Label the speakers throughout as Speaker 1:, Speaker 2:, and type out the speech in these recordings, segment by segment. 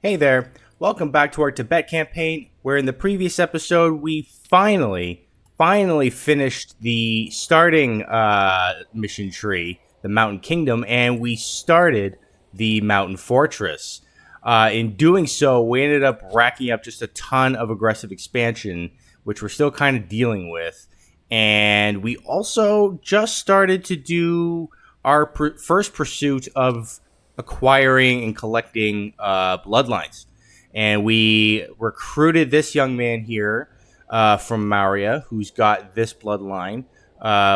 Speaker 1: Hey there, welcome back to our Tibet campaign, where in the previous episode we finally finished the starting mission tree, the Mountain Kingdom, and we started the Mountain Fortress. In doing so, we ended up racking up just a ton of aggressive expansion, which we're still kind of dealing with. And we also just started to do our first pursuit of acquiring and collecting bloodlines. And we recruited this young man here from Maurya, who's got this bloodline,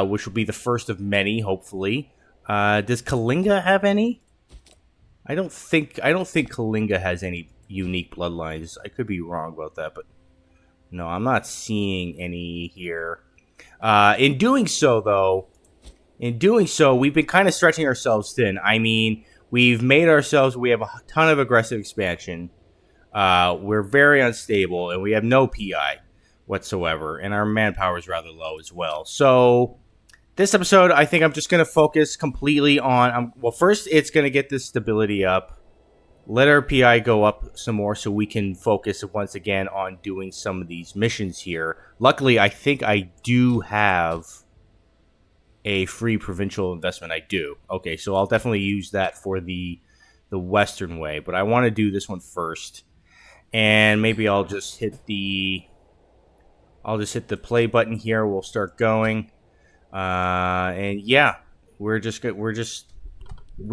Speaker 1: which will be the first of many, hopefully. Does Kalinga have any? I don't think Kalinga has any unique bloodlines. I could be wrong about that, but no, I'm not seeing any here. In doing so, though, we've been kind of stretching ourselves thin. I mean, we have a ton of aggressive expansion. We're very unstable, and we have no PI whatsoever, and our manpower is rather low as well. So this episode, I think I'm just going to focus completely on, first it's going to get this stability up, let our PI go up some more so we can focus once again on doing some of these missions here. Luckily, I think I do have a free provincial investment. I do. Okay, so I'll definitely use that for the Western way, but I want to do this one first. And maybe I'll just hit the play button here. We'll start going. And yeah, we're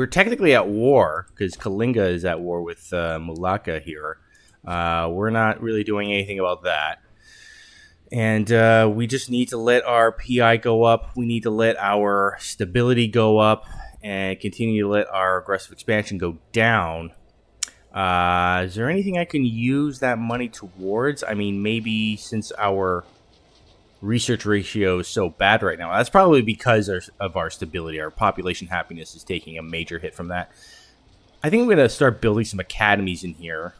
Speaker 1: technically at war because Kalinga is at war with Mulaka here. We're not really doing anything about that. And we just need to let our PI go up. We need to let our stability go up and continue to let our aggressive expansion go down. Is there anything I can use that money towards? I mean, maybe since our research ratio is so bad right now, that's probably because of our stability. Our population happiness is taking a major hit from that. I think I'm going to start building some academies in here.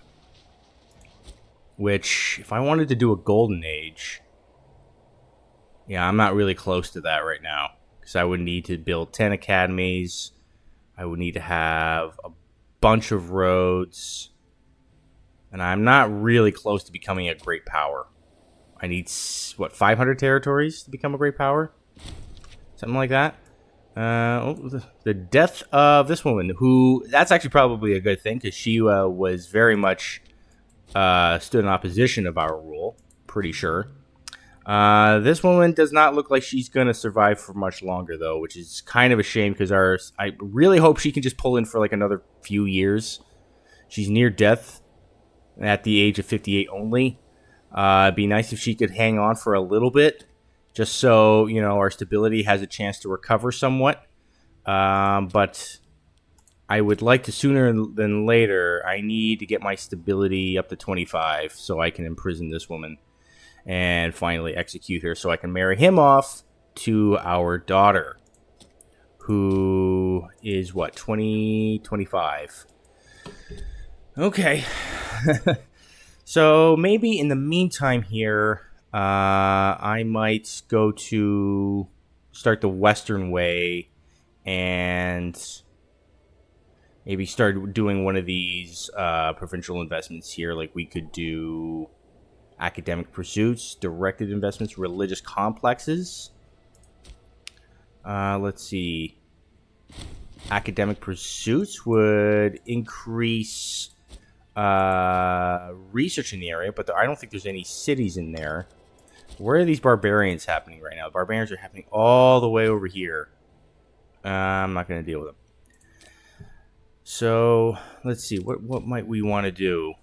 Speaker 1: Which, if I wanted to do a golden age, yeah, I'm not really close to that right now. Because I would need to build 10 academies. I would need to have a bunch of roads. And I'm not really close to becoming a great power. I need, 500 territories to become a great power? Something like that. The death of this woman, who, that's actually probably a good thing, because she was very much stood in opposition of our rule, pretty sure. This woman does not look like she's going to survive for much longer, though, which is kind of a shame, because I really hope she can just pull in for like another few years. She's near death at the age of 58 only. It'd be nice if she could hang on for a little bit, just so, our stability has a chance to recover somewhat. But I would like to, sooner than later, I need to get my stability up to 25 so I can imprison this woman and finally execute her so I can marry him off to our daughter, who is, 25. Okay. So maybe in the meantime here, I might go to start the Western way and maybe start doing one of these provincial investments here. Like we could do academic pursuits, directed investments, religious complexes. Let's see. Academic pursuits would increase research in the area, but I don't think there's any cities in there. Where are these barbarians happening right now? The barbarians are happening all the way over here. I'm not going to deal with them. So let's see. What might we want to do?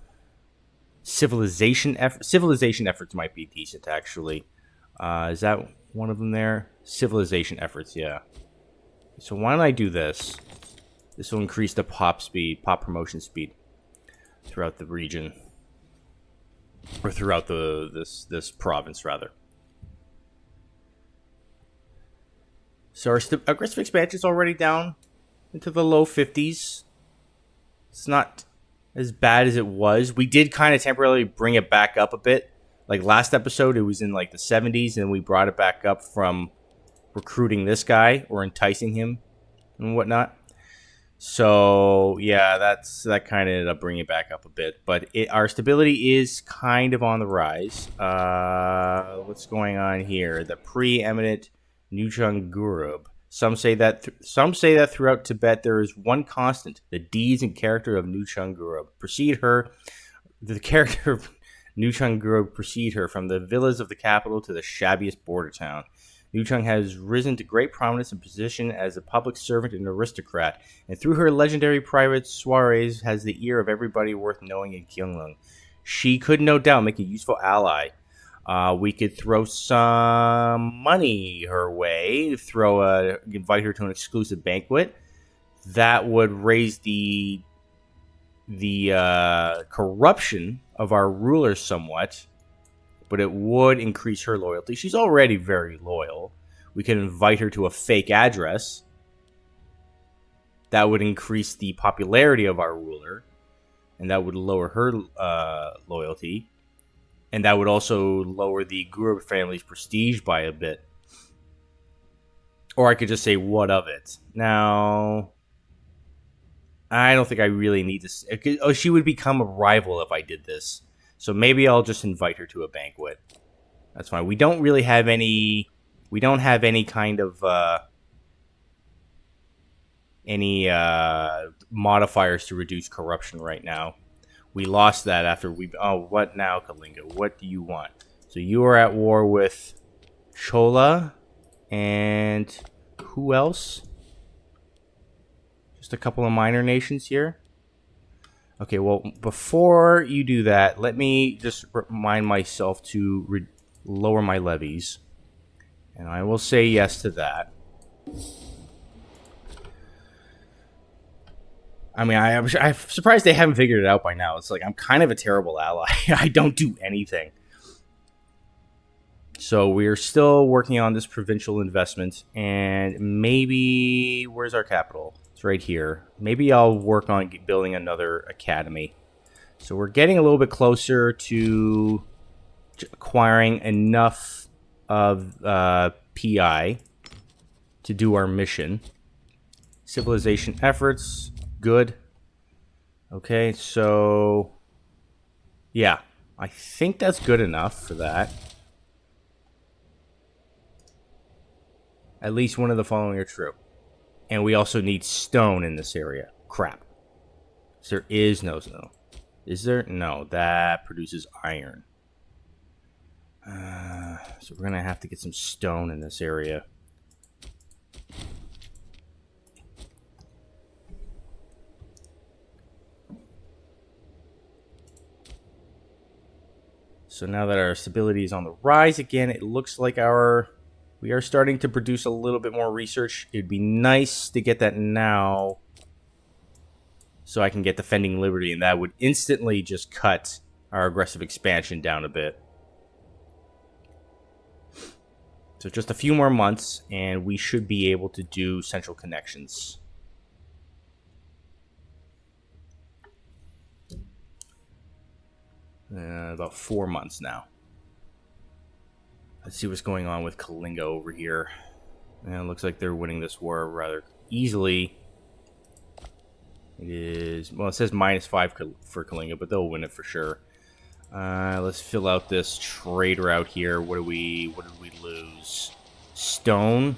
Speaker 1: Civilization efforts might be decent, actually. Is that one of them there? Civilization efforts, yeah. So why don't I do this? This will increase the pop promotion speed throughout the region, or throughout this province rather. So our aggressive expansion is already down into the low 50s. It's not as bad as it was. We did kind of temporarily bring it back up a bit. Like last episode, it was in like the 70s, and we brought it back up from recruiting this guy or enticing him and whatnot. So yeah, that kind of ended up bringing it back up a bit, but our stability is kind of on the rise. What's going on here? The preeminent Nuchang Gurub. Some say that throughout Tibet there is one constant: the deeds and character of Nuchang Gurub precede her. The character of Nuchang Gurub precede her from the villas of the capital to the shabbiest border town. Nuchang has risen to great prominence and position as a public servant and aristocrat, and through her legendary private soirees has the ear of everybody worth knowing in Gyeonglung. She could no doubt make a useful ally. We could throw some money her way, invite her to an exclusive banquet. That would raise the corruption of our ruler somewhat, but it would increase her loyalty. She's already very loyal. We can invite her to a fake address. That would increase the popularity of our ruler, and that would lower her loyalty. And that would also lower the Gurub family's prestige by a bit. Or I could just say, what of it? Now, I don't think I really need this. She would become a rival if I did this. So maybe I'll just invite her to a banquet. That's fine. We don't really have any... We don't have any kind of... modifiers to reduce corruption right now. We lost that after we... Oh, what now, Kalinga? What do you want? So you are at war with Chola and... Who else? Just a couple of minor nations here. Okay, well, before you do that, let me just remind myself to lower my levies. And I will say yes to that. I mean, I'm surprised they haven't figured it out by now. It's like, I'm kind of a terrible ally. I don't do anything. So we're still working on this provincial investment. And maybe... Where's our capital? It's right here. Maybe I'll work on building another academy. So we're getting a little bit closer to acquiring enough of PI to do our mission. Civilization efforts. Good. Okay, so... Yeah, I think that's good enough for that. At least one of the following are true. And we also need stone in this area. Crap. There is no stone. Is there? No, that produces iron. So we're going to have to get some stone in this area. So now that our stability is on the rise again, it looks like we are starting to produce a little bit more research. It'd be nice to get that now so I can get Defending Liberty, and that would instantly just cut our aggressive expansion down a bit. So just a few more months, and we should be able to do central connections. About 4 months now. Let's see what's going on with Kalinga over here. And it looks like they're winning this war rather easily. It is... Well, it says -5 for Kalinga, but they'll win it for sure. Let's fill out this trade route here. What did we lose? Stone?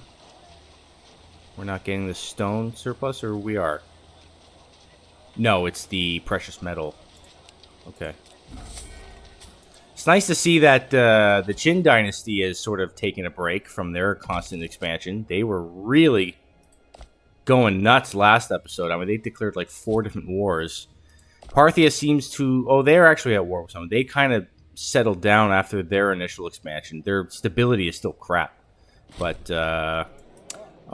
Speaker 1: We're not getting the stone surplus, or we are? No, it's the precious metal. Okay. It's nice to see that the Qin dynasty has sort of taken a break from their constant expansion. They were really going nuts last episode. I mean, they declared like 4 different wars. Parthia seems to... Oh, they're actually at war with someone. They kind of settled down after their initial expansion. Their stability is still crap. But, oh,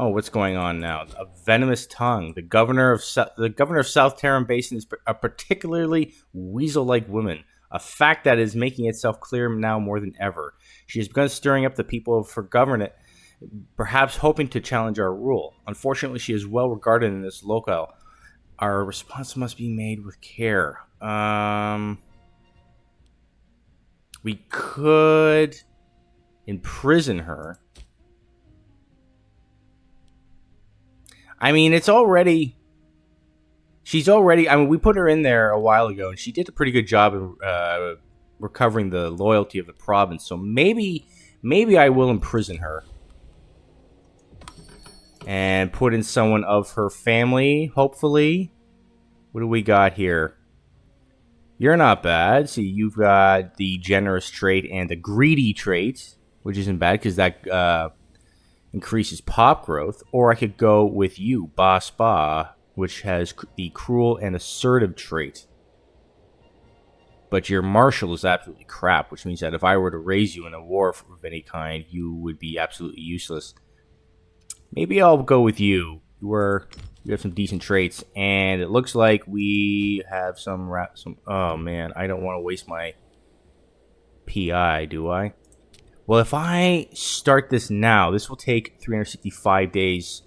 Speaker 1: what's going on now? A venomous tongue. The governor of South Terran Basin is a particularly weasel-like woman. A fact that is making itself clear now more than ever. She has begun stirring up the people of her governorate, perhaps hoping to challenge our rule. Unfortunately, she is well regarded in this locale. Our response must be made with care. We could imprison her. I mean, it's already... She's already. I mean, we put her in there a while ago, and she did a pretty good job in recovering the loyalty of the province. So maybe I will imprison her and put in someone of her family. Hopefully, what do we got here? You're not bad. See, you've got the generous trait and the greedy trait, which isn't bad because that increases pop growth. Or I could go with you, Ba, which has the cruel and assertive trait. But your martial is absolutely crap, which means that if I were to raise you in a war of any kind, you would be absolutely useless. Maybe I'll go with you. You have some decent traits, and it looks like we have some. Oh man, I don't want to waste my PI, do I? Well, if I start this now, this will take 365 days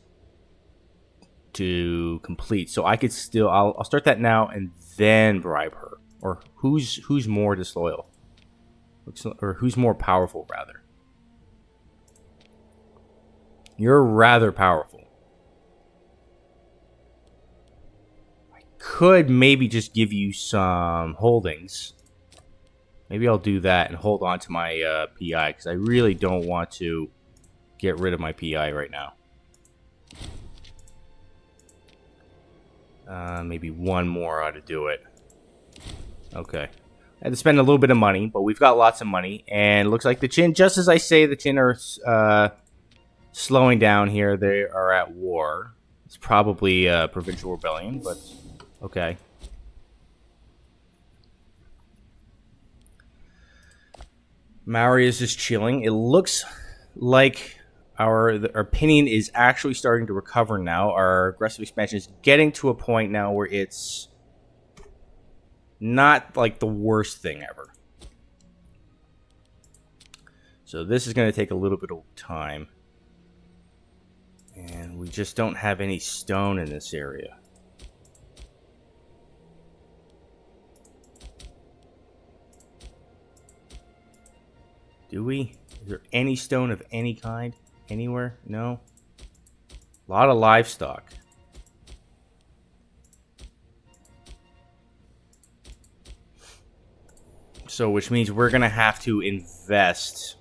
Speaker 1: to complete. So I could still. I'll start that now and then bribe her. Or who's more disloyal? Or who's more powerful, rather? You're rather powerful. Could maybe just give you some holdings. Maybe I'll do that and hold on to my PI, because I really don't want to get rid of my PI right now. Maybe one more ought to do it. Okay. I had to spend a little bit of money, but we've got lots of money. And it looks like the Qin, just as I say, the Qin are slowing down here. They are at war. It's probably a provincial rebellion, but... Okay. Maori is just chilling. It looks like our opinion is actually starting to recover now. Our aggressive expansion is getting to a point now where it's not like the worst thing ever. So this is going to take a little bit of time. And we just don't have any stone in this area. Do we? Is there any stone of any kind? Anywhere? No? A lot of livestock. So, which means we're going to have to invest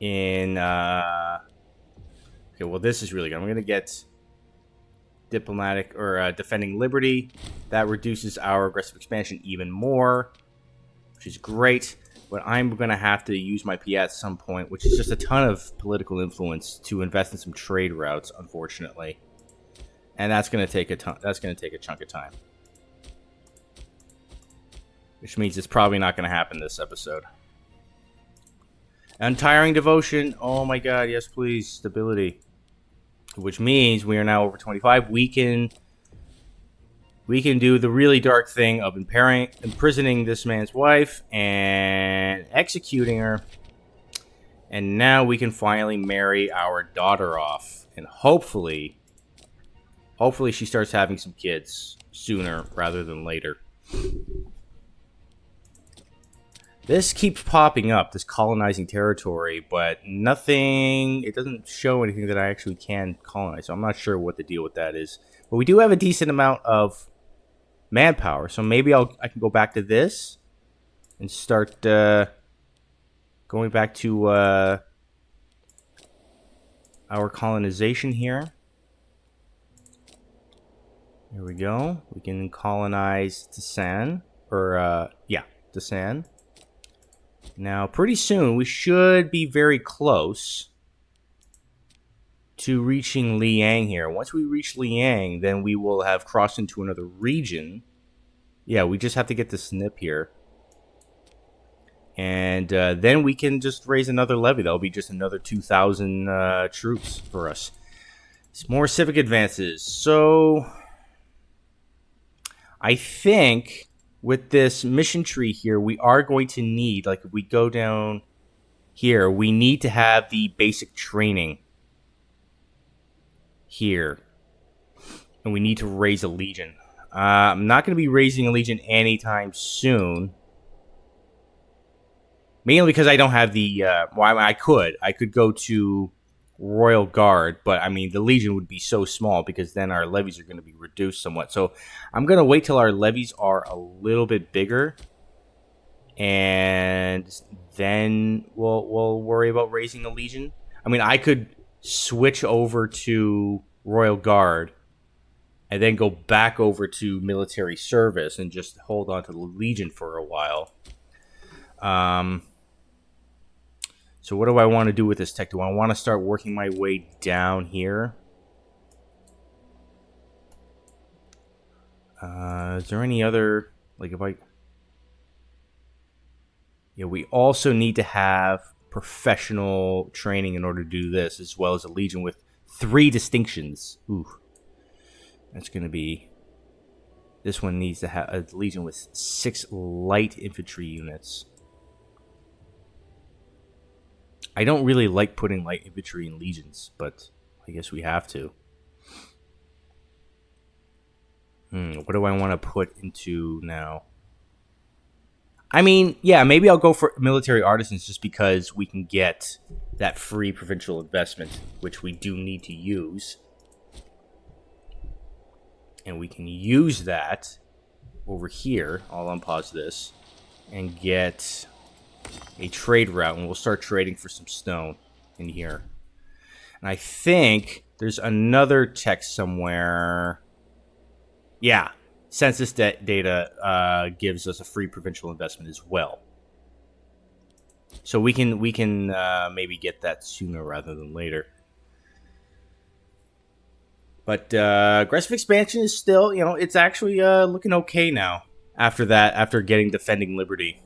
Speaker 1: in... Okay, well, this is really good. I'm going to get diplomatic or defending liberty. That reduces our aggressive expansion even more, which is great. But I'm going to have to use my PI at some point, which is just a ton of political influence to invest in some trade routes, unfortunately. And that's going to take a chunk of time. Which means it's probably not going to happen this episode. Untiring devotion. Oh my god, yes please. Stability. Which means we are now over 25. We can do the really dark thing of imprisoning this man's wife and executing her. And now we can finally marry our daughter off. And hopefully she starts having some kids sooner rather than later. This keeps popping up, this colonizing territory, but nothing, it doesn't show anything that I actually can colonize. So I'm not sure what the deal with that is. But we do have a decent amount of manpower, so maybe I can go back to this and start going back to our colonization here. Here we go. We can colonize Tisan, or Tisan. Now, pretty soon we should be very close to reaching Liang here. Once we reach Liang, then we will have crossed into another region. Yeah, we just have to get the snip here. And then we can just raise another levy. That'll be just another 2,000 troops for us. It's more civic advances. So, I think with this mission tree here, we are going to need, like if we go down here, we need to have the basic training here. And we need to raise a legion. I'm not going to be raising a legion anytime soon. Mainly because I don't have the... well, I could go to Royal Guard, but I mean the Legion would be so small because then our levies are going to be reduced somewhat. So I'm going to wait till our levies are a little bit bigger, and then we'll worry about raising the Legion. I mean, I could switch over to Royal Guard and then go back over to military service and just hold on to the Legion for a while. So what do I want to do with this tech? Do I want to start working my way down here? Is there any other... Like if I... Yeah, we also need to have professional training in order to do this, as well as a Legion with 3 distinctions. Ooh. That's going to be... This one needs to have a Legion with 6 light infantry units. I don't really like putting light infantry in legions, but I guess we have to. What do I want to put into now? I mean, yeah, maybe I'll go for military artisans just because we can get that free provincial investment, which we do need to use. And we can use that over here. I'll unpause this and get a trade route, and we'll start trading for some stone in here. And I think there's another text somewhere. Yeah, census data gives us a free provincial investment as well. So we can maybe get that sooner rather than later. But aggressive expansion is still, it's actually looking okay now after that, after getting Defending Liberty.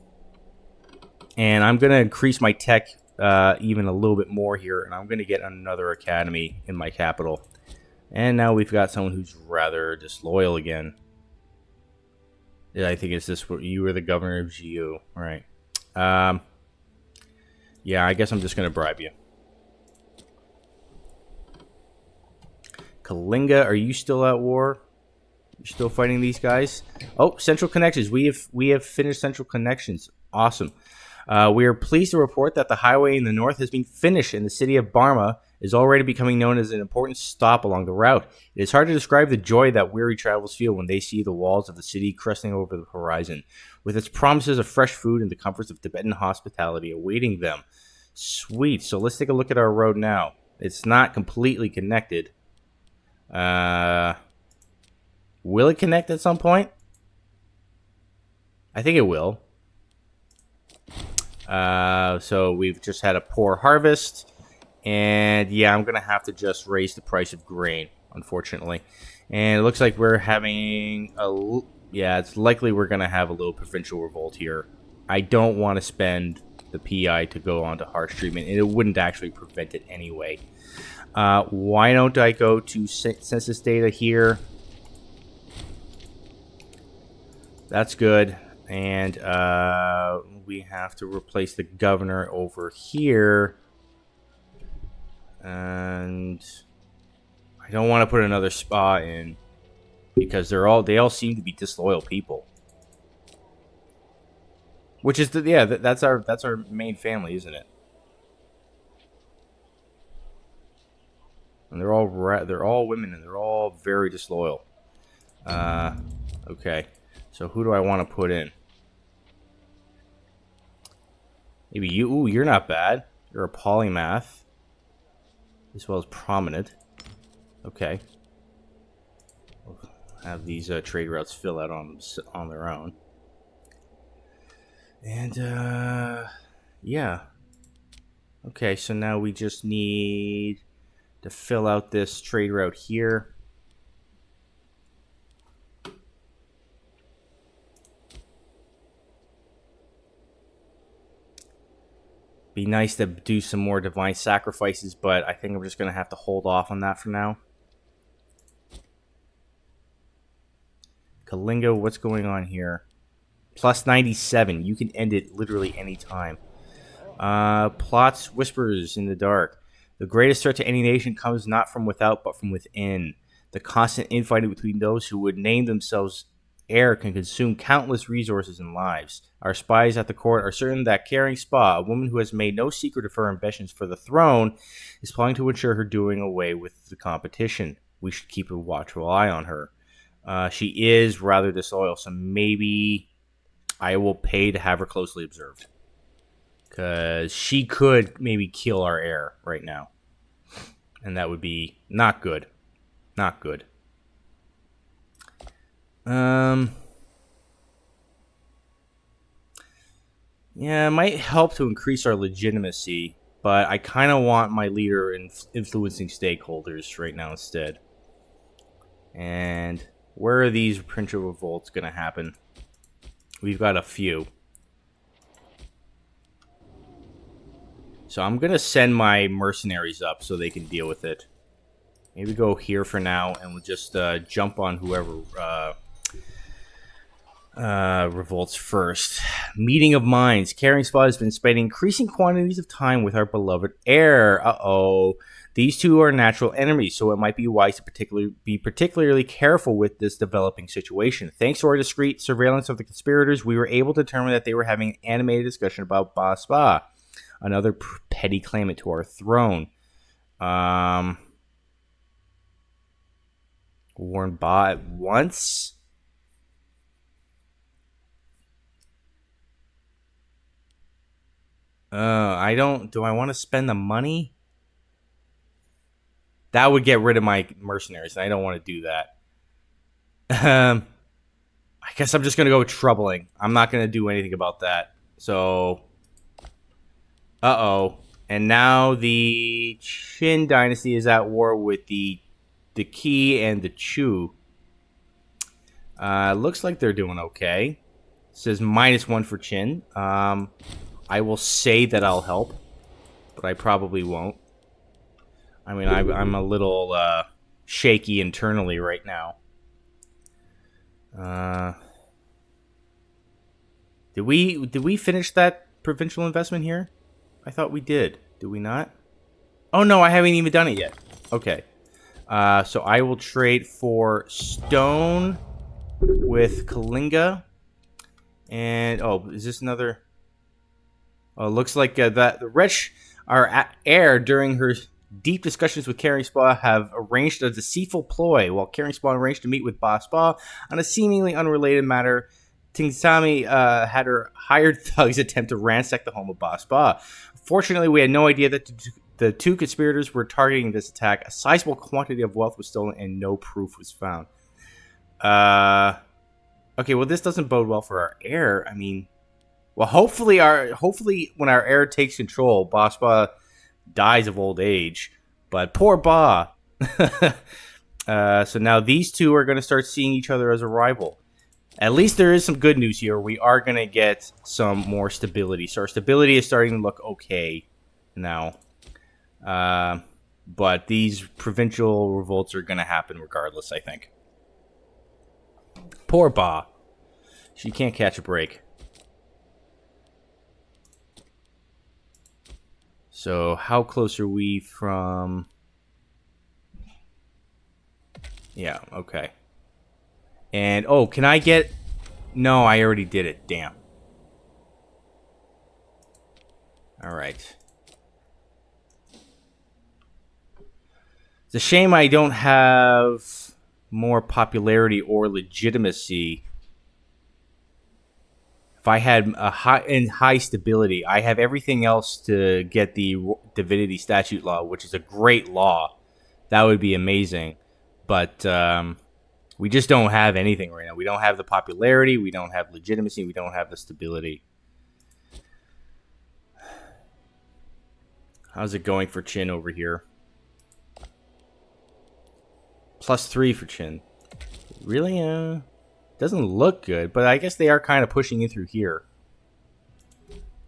Speaker 1: And I'm going to increase my tech even a little bit more here. And I'm going to get another academy in my capital. And now we've got someone who's rather disloyal again. Yeah, I think it's this. You were the governor of GU. Right. Yeah, I guess I'm just going to bribe you. Kalinga, are you still at war? You're still fighting these guys? Oh, Central Connections. We have finished Central Connections. Awesome. We are pleased to report that the highway in the north has been finished, and the city of Barma is already becoming known as an important stop along the route. It is hard to describe the joy that weary travelers feel when they see the walls of the city cresting over the horizon, with its promises of fresh food and the comforts of Tibetan hospitality awaiting them. Sweet. So let's take a look at our road now. It's not completely connected. Will it connect at some point? I think it will. So we've just had a poor harvest, and yeah, I'm gonna have to just raise the price of grain, unfortunately. And it looks like we're having it's likely we're gonna have a little provincial revolt here. I don't want to spend the PI to go on to harsh treatment, and it wouldn't actually prevent it anyway. Why don't I go to census data here? That's good. And we have to replace the governor over here. And I don't want to put another spa in because they all seem to be disloyal people. Which is that's our main family, isn't it? And they're all women, and they're all very disloyal. Okay. So who do I want to put in? Maybe you. Ooh, you're not bad. You're a polymath, as well as prominent. Okay. We'll have these trade routes fill out on their own. And yeah. Okay, so now we just need to fill out this trade route here. Be nice to do some more divine sacrifices, but I think I'm just going to have to hold off on that for now. Kalinga, what's going on here? Plus 97. You can end it literally any time. Plots whispers in the dark. The greatest threat to any nation comes not from without, but from within. The constant infighting between those who would name themselves heir can consume countless resources and lives. Our spies at the court are certain that Caring Spa, a woman who has made no secret of her ambitions for the throne, is plotting to ensure her doing away with the competition. We should keep a watchful eye on her. She is rather disloyal, so maybe I will pay to have her closely observed. Because she could maybe kill our heir right now. And that would be not good. Not good. Yeah, it might help to increase our legitimacy, but I kind of want my leader influencing stakeholders right now instead. And where are these provincial revolts going to happen? We've got a few. So I'm going to send my mercenaries up so they can deal with it. Maybe go here for now, and we'll just jump on whoever revolts first. Meeting of minds. Caring Spa has been spending increasing quantities of time with our beloved heir. Uh-oh. These two are natural enemies, so it might be wise to be particularly careful with this developing situation. Thanks to our discreet surveillance of the conspirators, we were able to determine that they were having an animated discussion about Ba Spa, another petty claimant to our throne. Warn Ba at once? Do I want to spend the money? That would get rid of my mercenaries, and I don't want to do that. I guess I'm just going to go with troubling. I'm not going to do anything about that. So, uh-oh. And now the Qin dynasty is at war with the Qi and the Chu. Looks like they're doing okay. It says -1 for Qin. I will say that I'll help, but I probably won't. I mean, I'm a little shaky internally right now. Did we finish that provincial investment here? I thought we did. Did we not? Oh no, I haven't even done it yet. Okay. So I will trade for stone with Kalinga. And, oh, is this another? Oh, it looks like that the wretch, our heir, during her deep discussions with Caring Spa, have arranged a deceitful ploy. While Caring Spa arranged to meet with Ba Spa on a seemingly unrelated matter, Tingsami had her hired thugs attempt to ransack the home of Ba Spa. Fortunately, we had no idea that the two conspirators were targeting this attack. A sizable quantity of wealth was stolen and no proof was found. Okay, well, this doesn't bode well for our heir. I mean, well, hopefully when our heir takes control, Ba Spa dies of old age. But poor Ba. So now these two are going to start seeing each other as a rival. At least there is some good news here. We are going to get some more stability. So our stability is starting to look okay now. But these provincial revolts are going to happen regardless, I think. Poor Ba. She can't catch a break. So how close are we from... Yeah, okay. And, oh, can I get... No, I already did it. Damn. Alright. It's a shame I don't have more popularity or legitimacy. If I had a high stability, I have everything else to get the Divinity Statute Law, which is a great law. That would be amazing. But we just don't have anything right now. We don't have the popularity. We don't have legitimacy. We don't have the stability. How's it going for Qin over here? +3 for Qin. Really? Doesn't look good, but I guess they are kind of pushing in through here.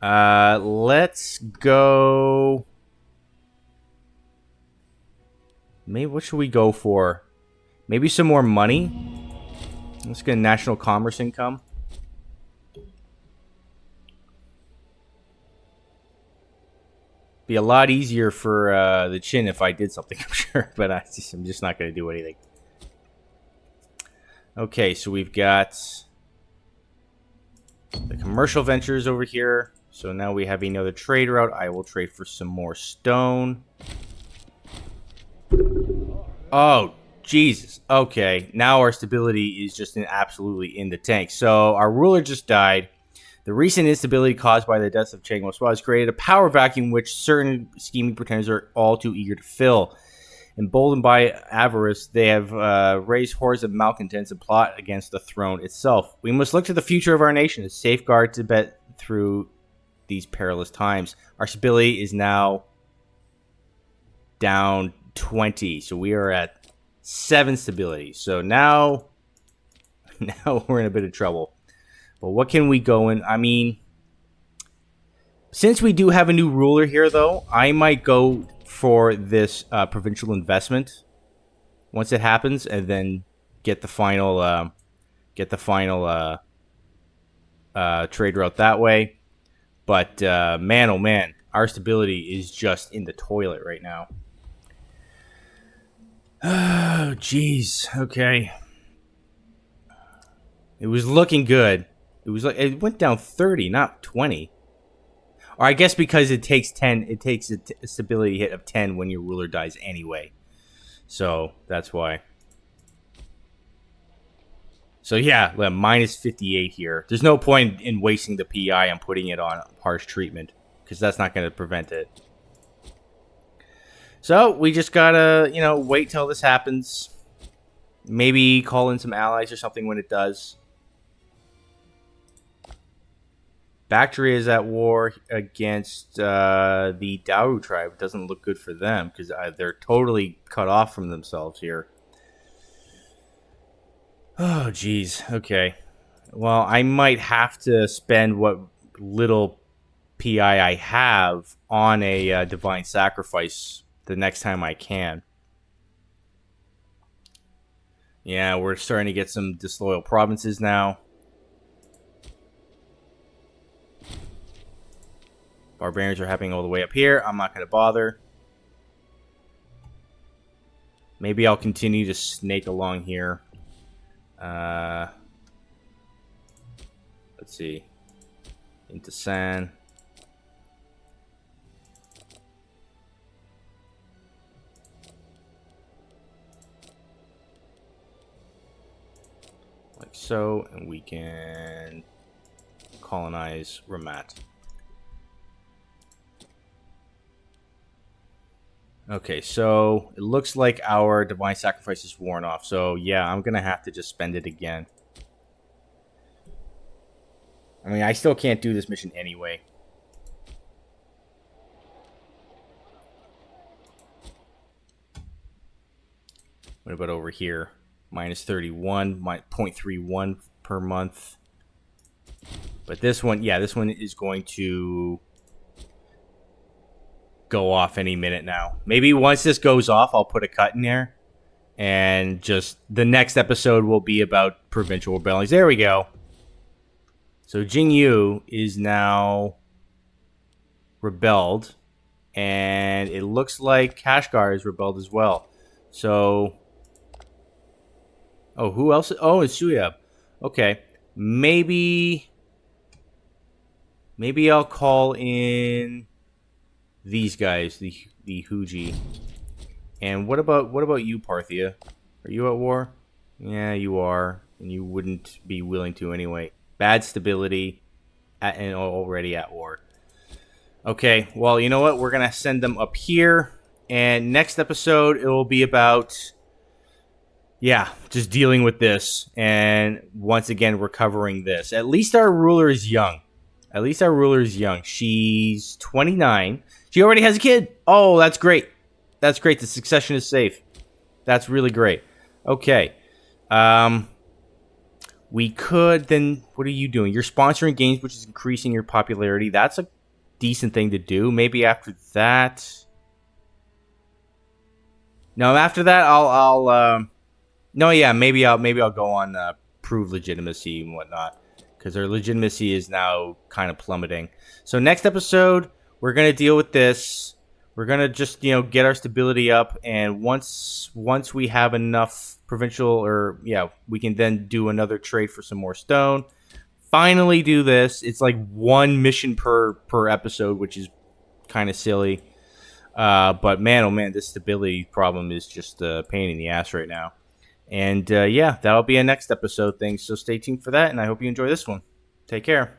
Speaker 1: Let's go... Maybe what should we go for? Maybe some more money? Let's get national commerce income. Be a lot easier for the Qin if I did something, I'm sure, but I'm just not going to do anything. Okay, so we've got the commercial ventures over here. So now we have another trade route. I will trade for some more stone. Oh, Jesus. Okay, now our stability is just absolutely in the tank. So our ruler just died. The recent instability caused by the death of Cheng Moswa has created a power vacuum which certain scheming pretenders are all too eager to fill. Emboldened by avarice, they have raised hordes of malcontents and plot against the throne itself. We must look to the future of our nation to safeguard Tibet through these perilous times. Our stability is now down 20, so we are at 7 stability. So now we're in a bit of trouble. But what can we go in? I mean, since we do have a new ruler here, though, I might go for this provincial investment once it happens, and then get the final trade route that way. But man, oh man, our stability is just in the toilet right now. Oh, jeez. Okay, it was looking good. It went down 30, not 20. Or I guess because it takes 10, it takes a stability hit of 10 when your ruler dies anyway. So that's why. So yeah, minus 58 here. There's no point in wasting the PI and putting it on harsh treatment, because that's not going to prevent it. So we just gotta, wait till this happens. Maybe call in some allies or something when it does. Bactria is at war against the Dauru tribe. It doesn't look good for them because they're totally cut off from themselves here. Oh, geez. Okay. Well, I might have to spend what little PI I have on a divine sacrifice the next time I can. Yeah, we're starting to get some disloyal provinces now. Barbarians are happening all the way up here. I'm not going to bother. Maybe I'll continue to snake along here. Let's see. Into San. Like so. And we can colonize Ramat. Okay, so it looks like our divine sacrifice is worn off. So yeah, I'm gonna have to just spend it again. I mean, I still can't do this mission anyway. What about over here? Minus 31, 0.31 per month. But this one, yeah, this one is going to go off any minute now. Maybe once this goes off, I'll put a cut in there. And just the next episode will be about provincial rebellions. There we go. So Jingyu is now rebelled. And it looks like Kashgar is rebelled as well. So... oh, who else? Oh, it's Suyab. Okay. Maybe I'll call in these guys, the Huji. And what about you, Parthia? Are you at war? Yeah, you are. And you wouldn't be willing to anyway. Bad stability and already at war. Okay, well, you know what? We're going to send them up here. And next episode, it will be about... yeah, just dealing with this. And once again, recovering this. At least our ruler is young. She's 29. She already has a kid. Oh, that's great. That's great. The succession is safe. That's really great. Okay. We could then... what are you doing? You're sponsoring games, which is increasing your popularity. That's a decent thing to do. Maybe after that... no, after that, I'll no, yeah, maybe I'll go on prove legitimacy and whatnot, because our legitimacy is now kind of plummeting. So next episode, we're gonna deal with this. we're gonna just get our stability up, and once we have enough provincial, or yeah, we can then do another trade for some more stone. Finally, do this. It's like one mission per episode, which is kind of silly. But man, oh man, this stability problem is just a pain in the ass right now. And yeah, that'll be a next episode thing. So stay tuned for that, and I hope you enjoy this one. Take care.